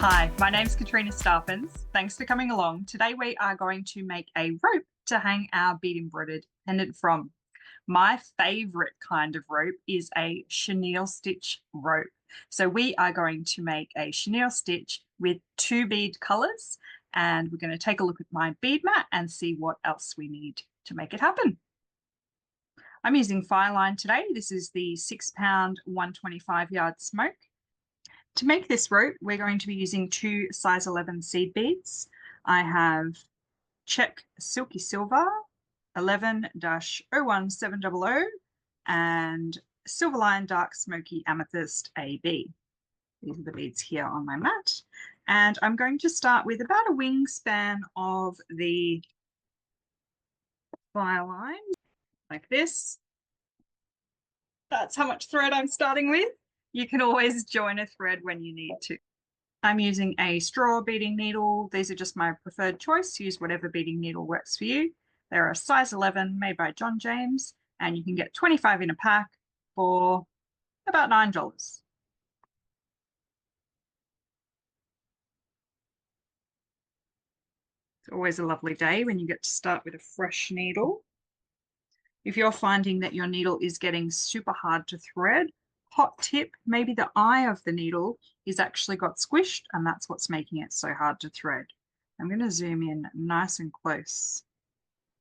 Hi, my name's Catriona Starpins. Thanks for coming along. Today we are going to make a rope to hang our bead embroidered pendant from. My favourite kind of rope is a chenille stitch rope. So we are going to make a chenille stitch with 2 bead colours, and we're going to take a look at my bead mat and see what else we need to make it happen. I'm using FireLine today. This is the 6-pound 125 yard Smoke. To make this rope, we're going to be using 2 size 11 seed beads. I have Czech Silky Silver 11-01700 and Silverlined Dark Smoky Amethyst AB. These are the beads here on my mat. And I'm going to start with about a wingspan of the FireLine, like this. That's how much thread I'm starting with. You can always join a thread when you need to. I'm using a straw beading needle. These are just my preferred choice. Use whatever beading needle works for you. They're a size 11 made by John James, and you can get 25 in a pack for about $9. It's always a lovely day when you get to start with a fresh needle. If you're finding that your needle is getting super hard to thread, hot tip, maybe the eye of the needle is actually got squished, and that's what's making it so hard to thread. I'm going to zoom in nice and close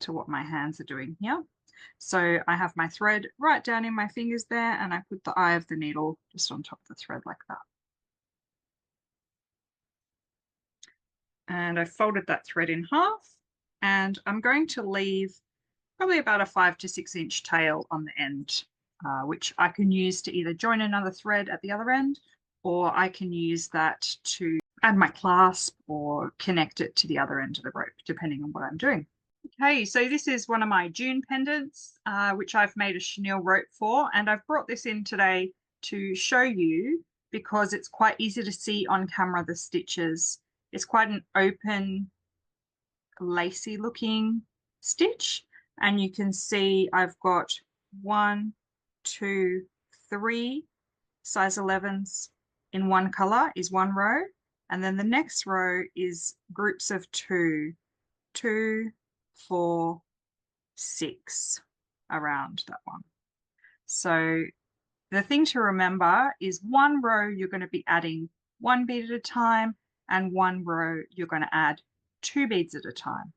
to what my hands are doing here. So I have my thread right down in my fingers there, and I put the eye of the needle just on top of the thread like that. And I folded that thread in half, and I'm going to leave probably about a 5 to 6 inch tail on the end, which I can use to either join another thread at the other end, or I can use that to add my clasp or connect it to the other end of the rope, depending on what I'm doing. Okay, so this is one of my June pendants, which I've made a chenille rope for, and I've brought this in today to show you because it's quite easy to see on camera the stitches. It's quite an open, lacy looking stitch, and you can see I've got 1, 2, 3 size 11s in one color is one row, and then the next row is groups of 2, 2, 4, 6 around that one. So the thing to remember is one row you're going to be adding 1 bead at a time, and one row you're going to add 2 beads at a time.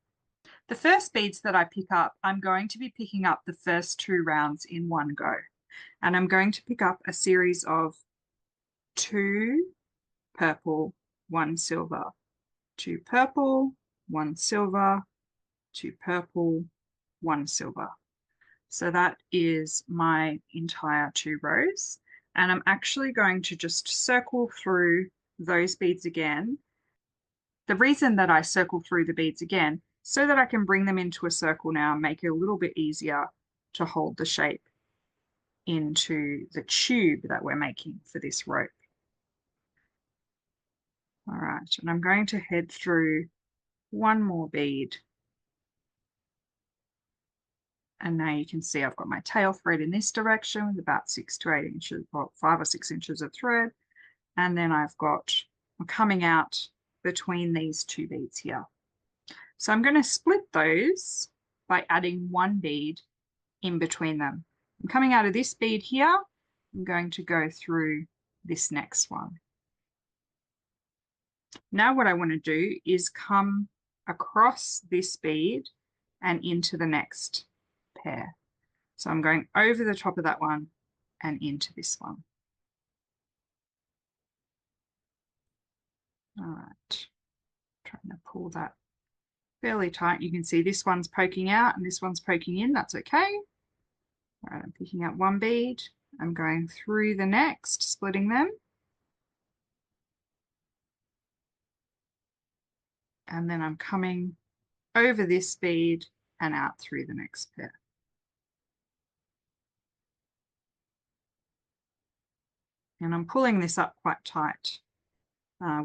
The first beads that I pick up, I'm going to be picking up the first 2 rounds in one go. And I'm going to pick up a series of 2 purple, 1 silver, 2 purple, 1 silver, 2 purple, 1 silver. So that is my entire 2 rows. And I'm actually going to just circle through those beads again. The reason that I circle through the beads again, so that I can bring them into a circle now and make it a little bit easier to hold the shape into the tube that we're making for this rope. All right, and I'm going to head through one more bead. And now you can see I've got my tail thread in this direction with about 6 to 8 inches, or 5 or 6 inches of thread. And then I'm coming out between these 2 beads here. So I'm going to split those by adding 1 bead in between them. I'm coming out of this bead here. I'm going to go through this next one. Now what I want to do is come across this bead and into the next pair. So I'm going over the top of that one and into this one. All right, trying to pull that fairly tight. You can see this one's poking out and this one's poking in. That's okay. All right, I'm picking up 1 bead. I'm going through the next, splitting them. And then I'm coming over this bead and out through the next pair. And I'm pulling this up quite tight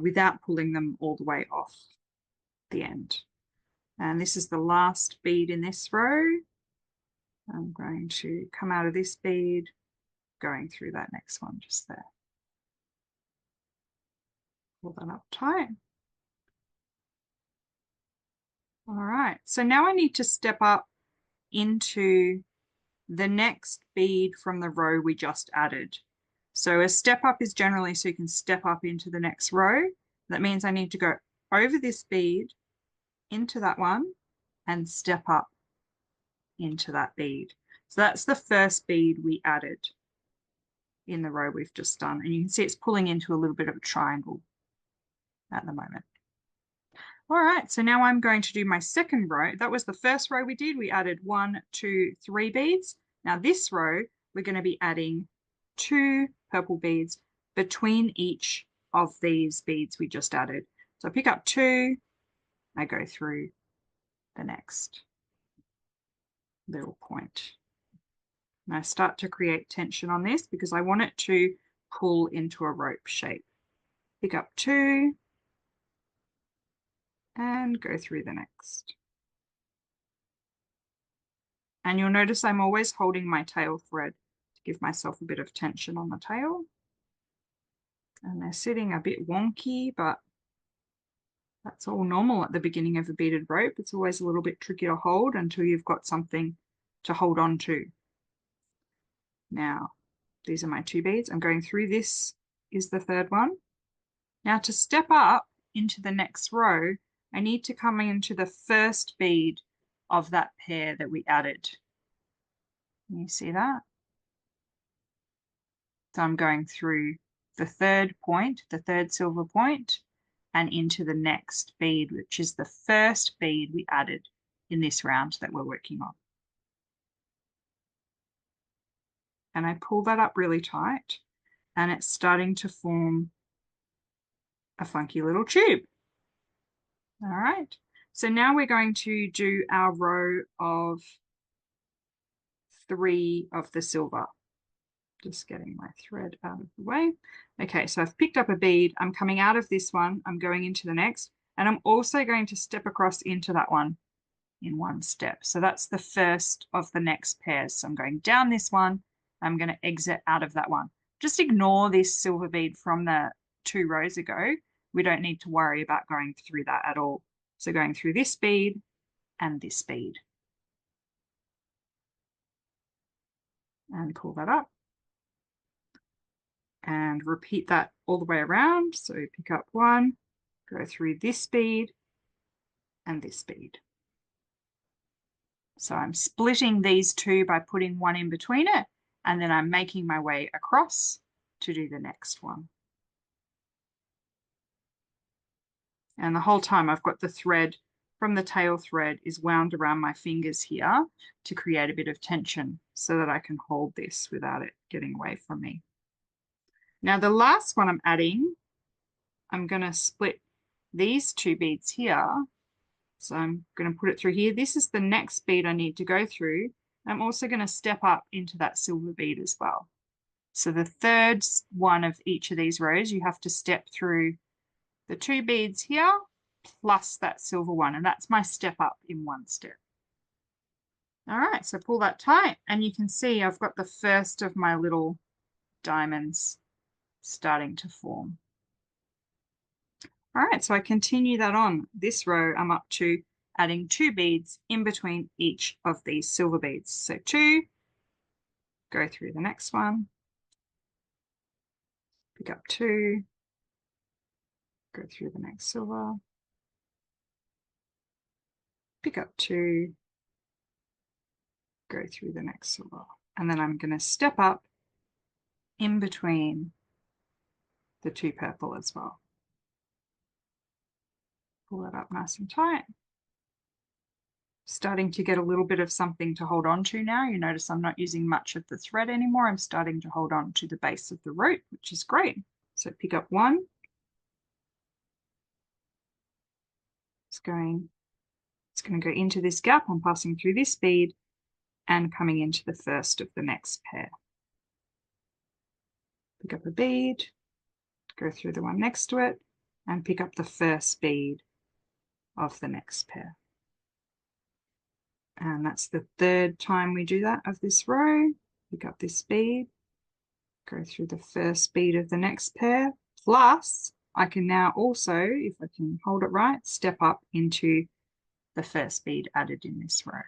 without pulling them all the way off the end. And this is the last bead in this row. I'm going to come out of this bead, going through that next one just there. Pull that up tight. All right, so now I need to step up into the next bead from the row we just added. So a step up is generally so you can step up into the next row. That means I need to go over this bead into that one and step up into that bead. So that's the first bead we added in the row we've just done. And you can see it's pulling into a little bit of a triangle at the moment. All right, so now I'm going to do my second row. That was the first row we did. We added 1, 2, 3 beads. Now this row, we're going to be adding 2 purple beads between each of these beads we just added. So I pick up 2, I go through the next little point. And I start to create tension on this because I want it to pull into a rope shape. Pick up 2, and go through the next. And you'll notice I'm always holding my tail thread to give myself a bit of tension on the tail. And they're sitting a bit wonky, but that's all normal at the beginning of a beaded rope. It's always a little bit tricky to hold until you've got something to hold on to. Now, these are my 2 beads. I'm going through. This is the third one. Now to step up into the next row, I need to come into the first bead of that pair that we added. Can you see that? So I'm going through the third point, the third silver point, and into the next bead, which is the first bead we added in this round that we're working on. And I pull that up really tight, and it's starting to form a funky little tube. All right, so now we're going to do our row of 3 of the silver. Just getting my thread out of the way. Okay, so I've picked up a bead. I'm coming out of this one. I'm going into the next, and I'm also going to step across into that one in one step. So that's the first of the next pairs. So I'm going down this one. I'm going to exit out of that one. Just ignore this silver bead from the 2 rows ago. We don't need to worry about going through that at all. So going through this bead and this bead. And pull that up. And repeat that all the way around. So pick up 1, go through this bead and this bead. So I'm splitting these 2 by putting 1 in between it, and then I'm making my way across to do the next one. And the whole time I've got the thread from the tail thread is wound around my fingers here to create a bit of tension so that I can hold this without it getting away from me. Now the last one I'm adding, I'm going to split these 2 beads here. So I'm going to put it through here. This is the next bead I need to go through. I'm also going to step up into that silver bead as well. So the third one of each of these rows, you have to step through the 2 beads here plus that silver one. And that's my step up in one step. All right, so pull that tight and you can see I've got the first of my little diamonds starting to form. All right, so I continue that on. This row, I'm up to adding 2 beads in between each of these silver beads. So 2, go through the next one, pick up 2, go through the next silver, pick up 2, go through the next silver. And then I'm going to step up in between the 2 purple as well. Pull that up nice and tight. Starting to get a little bit of something to hold on to now. You notice I'm not using much of the thread anymore. I'm starting to hold on to the base of the rope, which is great. So pick up 1. It's going to go into this gap. I'm passing through this bead and coming into the first of the next pair. Pick up a bead, go through the one next to it, and pick up the first bead of the next pair. And that's the third time we do that of this row. Pick up this bead, go through the first bead of the next pair, plus I can now also, if I can hold it right, step up into the first bead added in this row.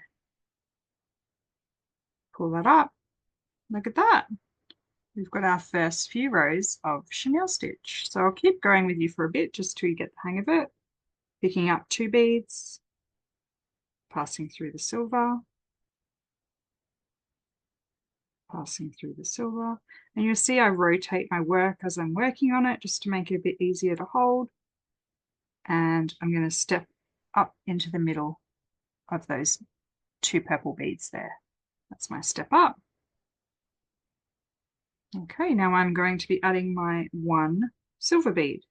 Pull that up. Look at that. We've got our first few rows of chenille stitch. So I'll keep going with you for a bit just till you get the hang of it. Picking up 2 beads, passing through the silver, passing through the silver. And you'll see I rotate my work as I'm working on it just to make it a bit easier to hold. And I'm going to step up into the middle of those 2 purple beads there. That's my step up. Okay, now I'm going to be adding my 1 silver bead.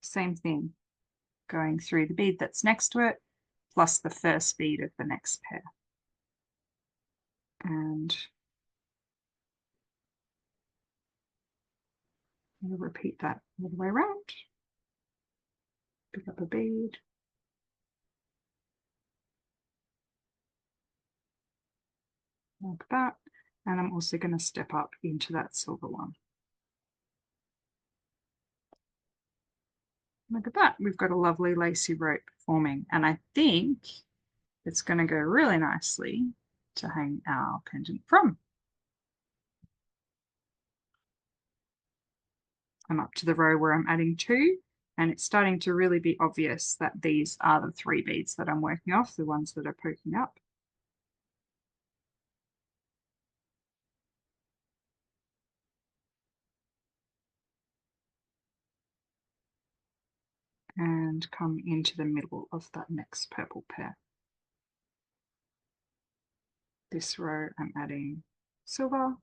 Same thing, going through the bead that's next to it, plus the first bead of the next pair. And we'll repeat that all the way around. Pick up a bead. Like that. And I'm also going to step up into that silver one. Look at that. We've got a lovely lacy rope forming. And I think it's going to go really nicely to hang our pendant from. I'm up to the row where I'm adding 2, and it's starting to really be obvious that these are the 3 beads that I'm working off, the ones that are poking up. And come into the middle of that next purple pair. This row I'm adding silver.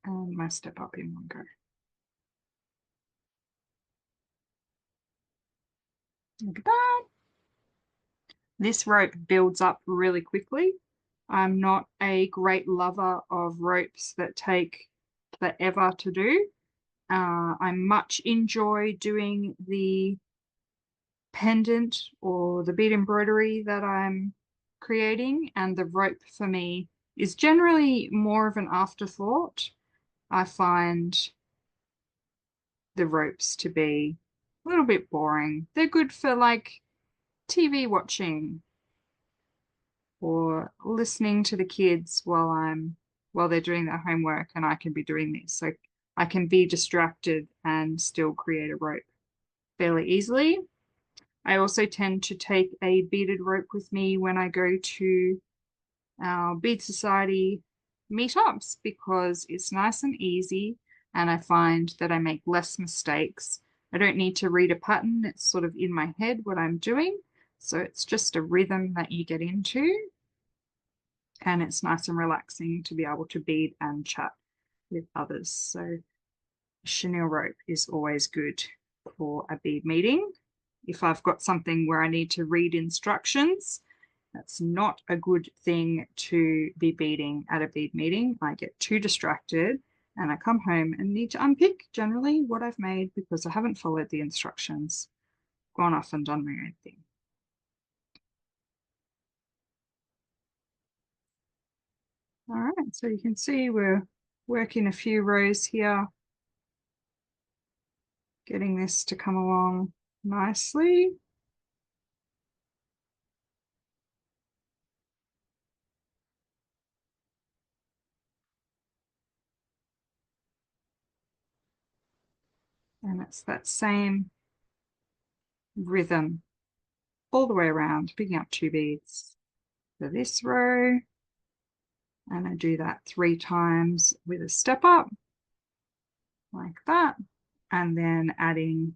And my step up in one go. Look at that. This rope builds up really quickly. I'm not a great lover of ropes that take forever to do. I much enjoy doing the pendant or the bead embroidery that I'm creating, and the rope for me is generally more of an afterthought. I find the ropes to be a little bit boring. They're good for like TV watching or listening to the kids while they're doing their homework, and I can be doing this. So I can be distracted and still create a rope fairly easily. I also tend to take a beaded rope with me when I go to our Bead Society meetups because it's nice and easy, and I find that I make less mistakes. I don't need to read a pattern. It's sort of in my head what I'm doing. So it's just a rhythm that you get into, and it's nice and relaxing to be able to bead and chat with others. So chenille rope is always good for a bead meeting. If I've got something where I need to read instructions, that's not a good thing to be beading at a bead meeting. I get too distracted and I come home and need to unpick generally what I've made because I haven't followed the instructions, gone off and done my own thing. All right, so you can see we're working a few rows here, getting this to come along nicely. And it's that same rhythm all the way around, picking up 2 beads for this row. And I do that 3 times with a step up, like that. And then adding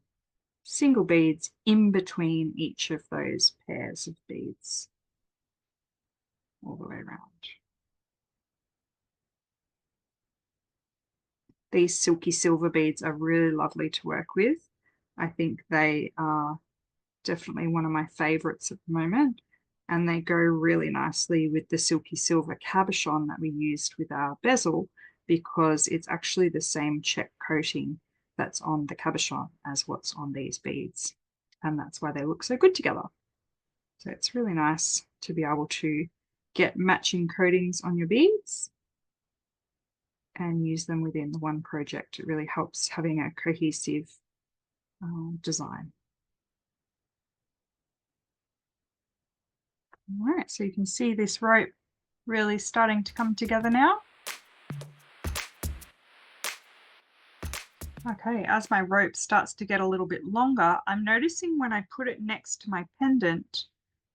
single beads in between each of those pairs of beads all the way around. These silky silver beads are really lovely to work with. I think they are definitely one of my favorites at the moment, and they go really nicely with the silky silver cabochon that we used with our bezel because it's actually the same Czech coating that's on the cabochon as what's on these beads. and that's why they look so good together. So it's really nice to be able to get matching coatings on your beads and use them within the one project. It really helps having a cohesive design. All right, so you can see this rope really starting to come together now. Okay, as my rope starts to get a little bit longer, I'm noticing when I put it next to my pendant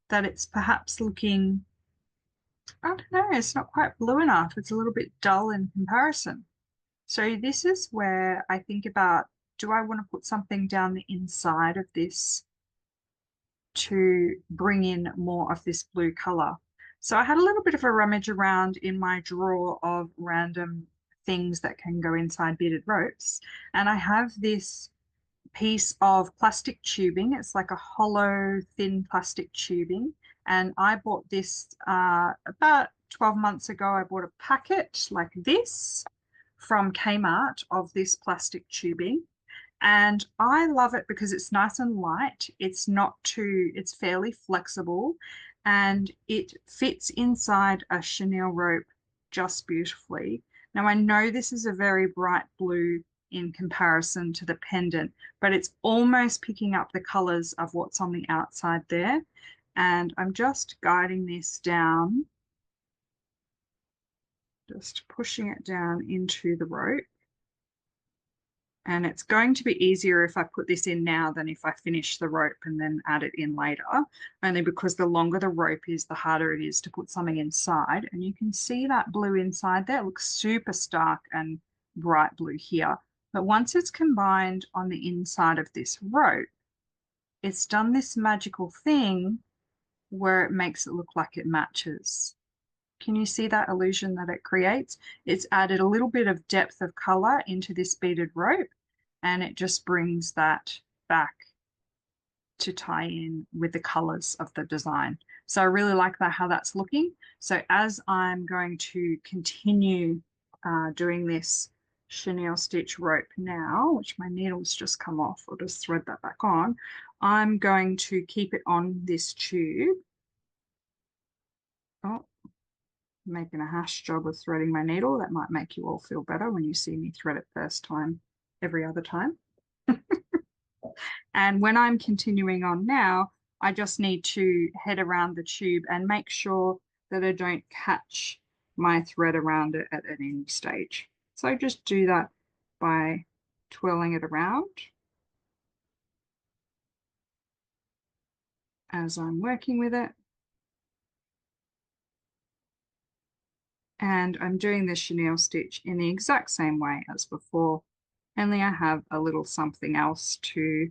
that it's perhaps looking, I don't know, it's not quite blue enough. It's a little bit dull in comparison. So this is where I think about, do I want to put something down the inside of this to bring in more of this blue color? So I had a little bit of a rummage around in my drawer of random things that can go inside beaded ropes. And I have this piece of plastic tubing. It's like a hollow, thin plastic tubing. And I bought this about 12 months ago. I bought a packet like this from Kmart of this plastic tubing. And I love it because it's nice and light. It's fairly flexible and it fits inside a chenille rope just beautifully. Now, I know this is a very bright blue in comparison to the pendant, but it's almost picking up the colors of what's on the outside there. And I'm just guiding this down, just pushing it down into the rope. And it's going to be easier if I put this in now than if I finish the rope and then add it in later, only because the longer the rope is, the harder it is to put something inside. And you can see that blue inside there. It looks super stark and bright blue here. But once it's combined on the inside of this rope, it's done this magical thing where it makes it look like it matches. Can you see that illusion that it creates? It's added a little bit of depth of color into this beaded rope, and it just brings that back to tie in with the colors of the design. So I really like that, how that's looking. So as I'm going to continue doing this chenille stitch rope now, which my needle's just come off, I'll just thread that back on. I'm going to keep it on this tube. Oh, making a hash job of threading my needle. That might make you all feel better when you see me thread it first time every other time. And when I'm continuing on now, I just need to head around the tube and make sure that I don't catch my thread around it at any stage. So just do that by twirling it around as I'm working with it. And I'm doing the chenille stitch in the exact same way as before, only I have a little something else to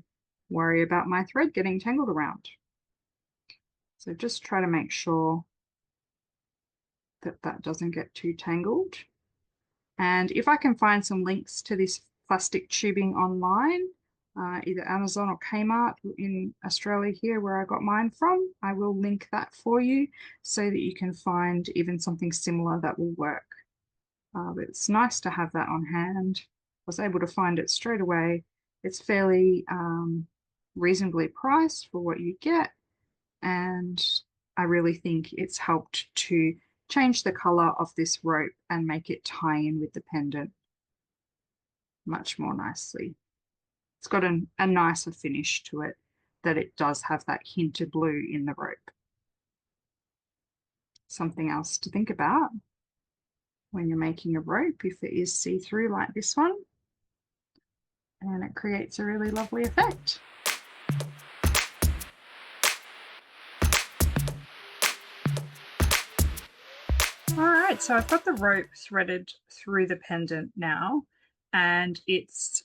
worry about my thread getting tangled around. So just try to make sure that that doesn't get too tangled. And if I can find some links to this plastic tubing online, either Amazon or Kmart in Australia here where I got mine from, I will link that for you so that you can find even something similar that will work. But it's nice to have that on hand. I was able to find it straight away. It's fairly reasonably priced for what you get, and I really think it's helped to change the color of this rope and make it tie in with the pendant much more nicely. It's got a nicer finish to it, that it does have that hint of blue in the rope. Something else to think about when you're making a rope, if it is see-through like this one, and it creates a really lovely effect. All right, so I've got the rope threaded through the pendant now, and it's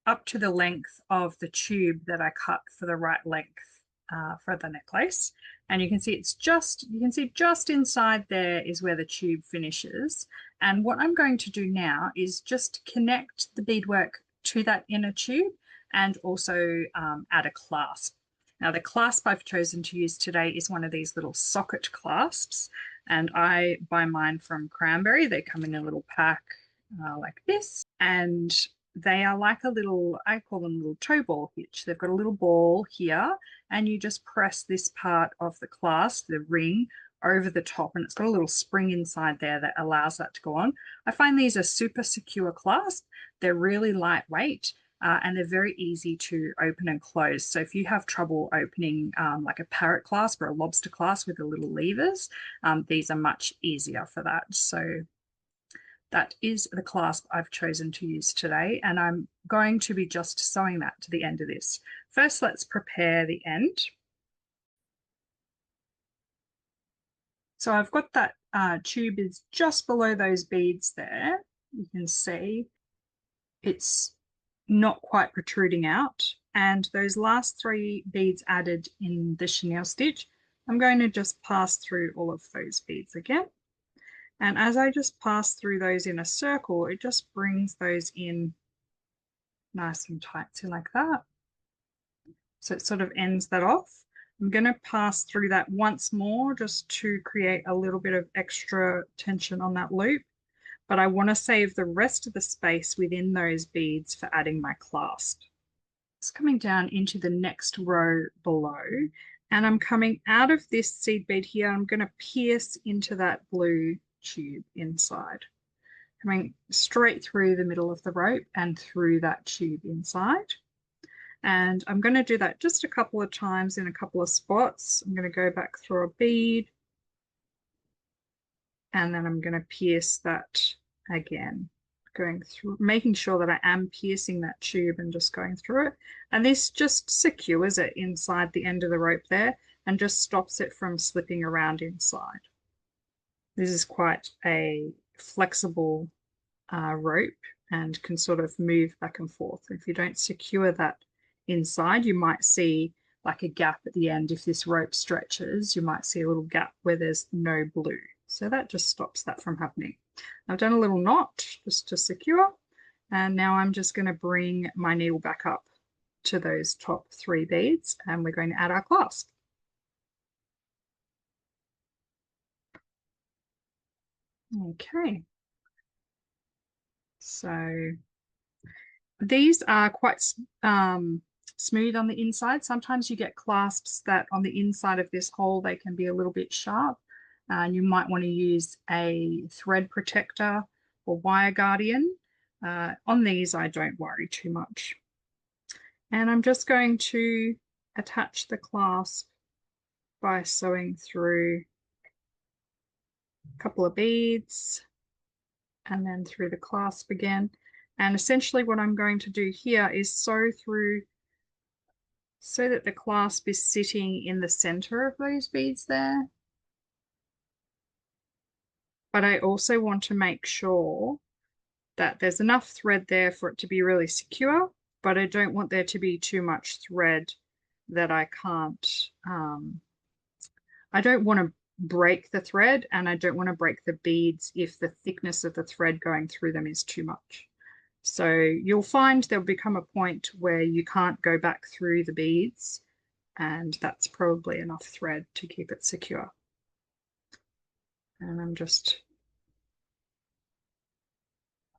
up to the length of the tube that I cut for the right length for the necklace. And you can see just inside there is where the tube finishes. And what I'm going to do now is just connect the beadwork to that inner tube and also add a clasp. Now the clasp I've chosen to use today is one of these little socket clasps, and I buy mine from Cranberry. They come in a little pack like this, and they are like a little, I call them little toe ball hitch. They've got a little ball here, and you just press this part of the clasp, the ring, over the top, and it's got a little spring inside there that allows that to go on. I find these are super secure clasp. They're really lightweight. And they're very easy to open and close. So if you have trouble opening like a parrot clasp or a lobster clasp with the little levers, these are much easier for that. So that is the clasp I've chosen to use today, and I'm going to be just sewing that to the end of this. First, let's prepare the end. So I've got that tube is just below those beads there. You can see it's not quite protruding out. And those last 3 beads added in the chenille stitch, I'm going to just pass through all of those beads again. And as I just pass through those in a circle, it just brings those in nice and tight, so like that. So it sort of ends that off. I'm going to pass through that once more just to create a little bit of extra tension on that loop. But I want to save the rest of the space within those beads for adding my clasp. It's coming down into the next row below, and I'm coming out of this seed bead here. I'm going to pierce into that blue tube inside, coming straight through the middle of the rope and through that tube inside. And I'm going to do that just a couple of times in a couple of spots. I'm going to go back through a bead, and then I'm going to pierce that again, going through, making sure that I am piercing that tube and just going through it. And this just secures it inside the end of the rope there and just stops it from slipping around inside. This is quite a flexible rope and can sort of move back and forth. If you don't secure that inside, you might see like a gap at the end. If this rope stretches, you might see a little gap where there's no blue. So that just stops that from happening. I've done a little knot just to secure, and now I'm just going to bring my needle back up to those top 3 beads, and we're going to add our clasp. Okay. So these are quite smooth on the inside. Sometimes you get clasps that on the inside of this hole, they can be a little bit sharp. You might want to use a thread protector or wire guardian. On these, I don't worry too much. And I'm just going to attach the clasp by sewing through a couple of beads and then through the clasp again. And essentially what I'm going to do here is sew through so that the clasp is sitting in the center of those beads there. But I also want to make sure that there's enough thread there for it to be really secure, but I don't want there to be too much thread that I can't, I don't want to break the thread, and I don't want to break the beads if the thickness of the thread going through them is too much. So you'll find there'll become a point where you can't go back through the beads, and that's probably enough thread to keep it secure. And I'm just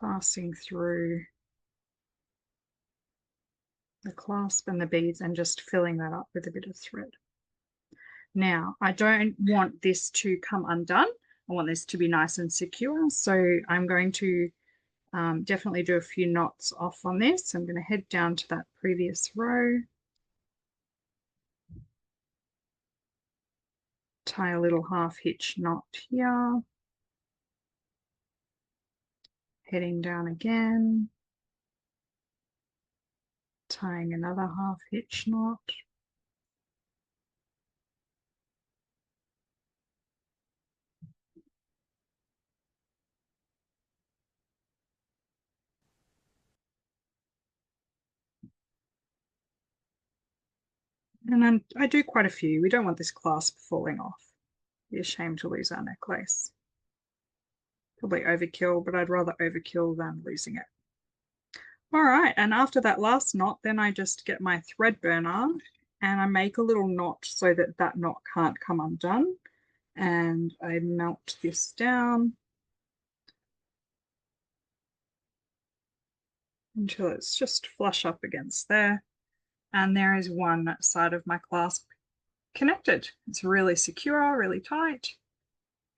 passing through the clasp and the beads and just filling that up with a bit of thread. Now, I don't want this to come undone. I want this to be nice and secure. So I'm going to definitely do a few knots off on this. I'm going to head down to that previous row, tie a little half hitch knot here, heading down again, tying another half hitch knot, and I do quite a few. We don't want this clasp falling off. Be ashamed to lose our necklace. Probably overkill, but I'd rather overkill than losing it. All right, and after that last knot, then I just get my thread burner and I make a little knot so that that knot can't come undone. And I melt this down. until it's just flush up against there. And there is one side of my clasp connected. It's really secure, really tight,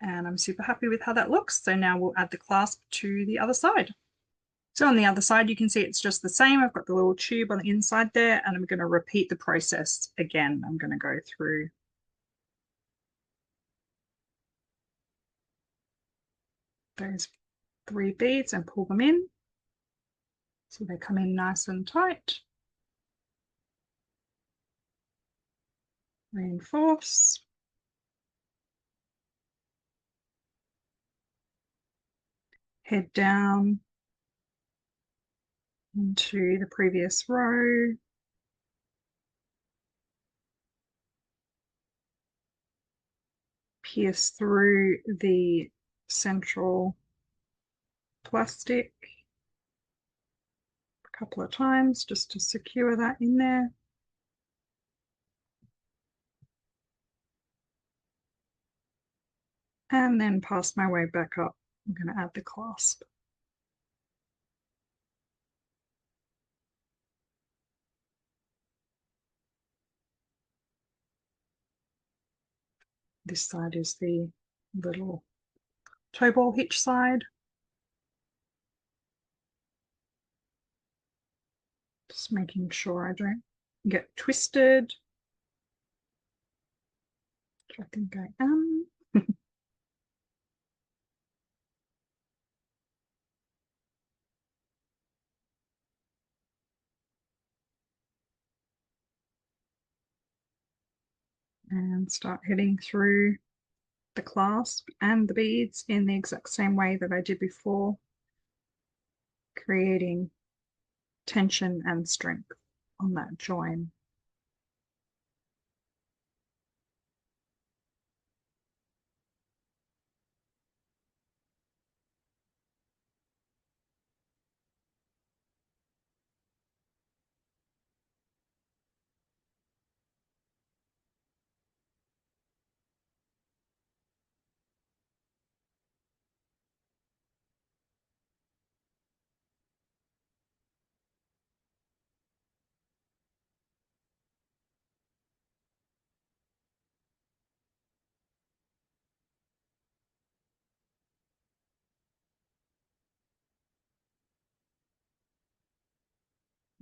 and I'm super happy with how that looks. So now we'll add the clasp to the other side. So on the other side, you can see it's just the same. I've got the little tube on the inside there, and I'm going to repeat the process again. I'm going to go through those 3 beads and pull them in so they come in nice and tight. Reinforce. Head down into the previous row. Pierce through the central plastic a couple of times just to secure that in there. And then pass my way back up. I'm going to add the clasp. This side is the little toe ball hitch side. Just making sure I don't get twisted, which I think I am. And start heading through the clasp and the beads in the exact same way that I did before, creating tension and strength on that join.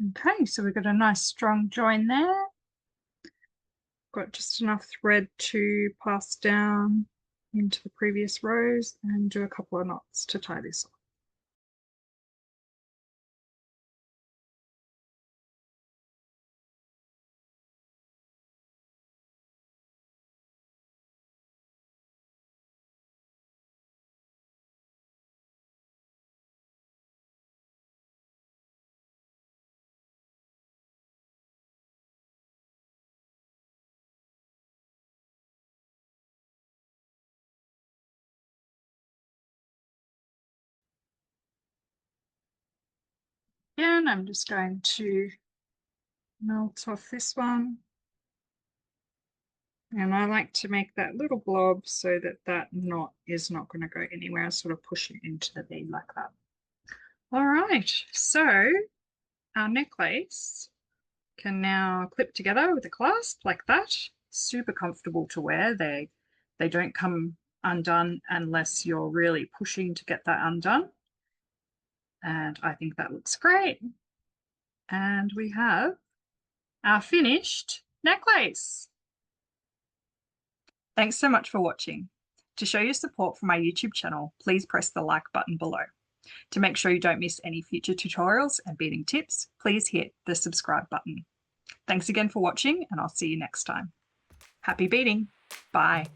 Okay, so we've got a nice strong join there. Got just enough thread to pass down into the previous rows and do a couple of knots to tie this off. Again, I'm just going to melt off this one. And I like to make that little blob so that that knot is not going to go anywhere. I sort of push it into the bead like that. All right, so our necklace can now clip together with a clasp like that. Super comfortable to wear. They don't come undone unless you're really pushing to get that undone. And I think that looks great. And we have our finished necklace. Thanks so much for watching. To show your support for my YouTube channel, please press the like button below. To make sure you don't miss any future tutorials and beading tips, please hit the subscribe button. Thanks again for watching, and I'll see you next time. Happy beading. Bye.